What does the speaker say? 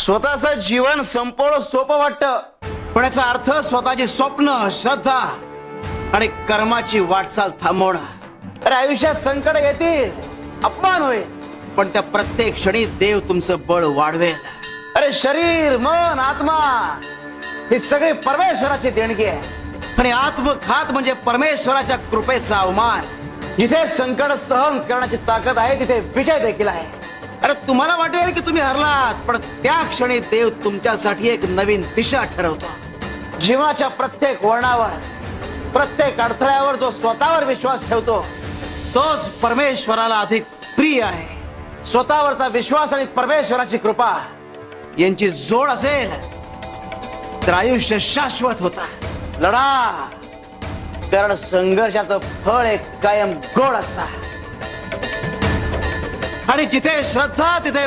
स्वतःचं जीवन संपवणं सोपं वाटतं, पण याचा अर्थ स्वतःची स्वप्न, श्रद्धा आणि कर्माची वाटचाल थांबवणं. अरे आयुष्यात संकट येतील, अपमान होईल, पण त्या प्रत्येक क्षणी देव तुमचं बळ वाढवेल. अरे शरीर, मन, आत्मा ही सगळी परमेश्वराची देणगी आहे. आणि आत्मघात म्हणजे परमेश्वराच्या कृपेचा अवमान. जिथे संकट सहन करण्याची ताकद आहे तिथे विजय देखील आहे. अरे तुम्हाला वाटेल की तुम्ही हरलात, पण त्या क्षणी देव तुमच्यासाठी एक नवीन दिशा ठरवतो. जीवनाच्या प्रत्येक वळणावर, प्रत्येक अडथळ्यावर जो स्वतःवर विश्वास ठेवतो तोच परमेश्वराला अधिक प्रिय आहे. स्वतःवरचा विश्वास आणि परमेश्वराची कृपा यांची जोड असेल तर आयुष्य शाश्वत होता. लढा, कारण संघर्षाचं फळ एक कायम गोड असतं. आणि जिथे श्रद्धा तिथे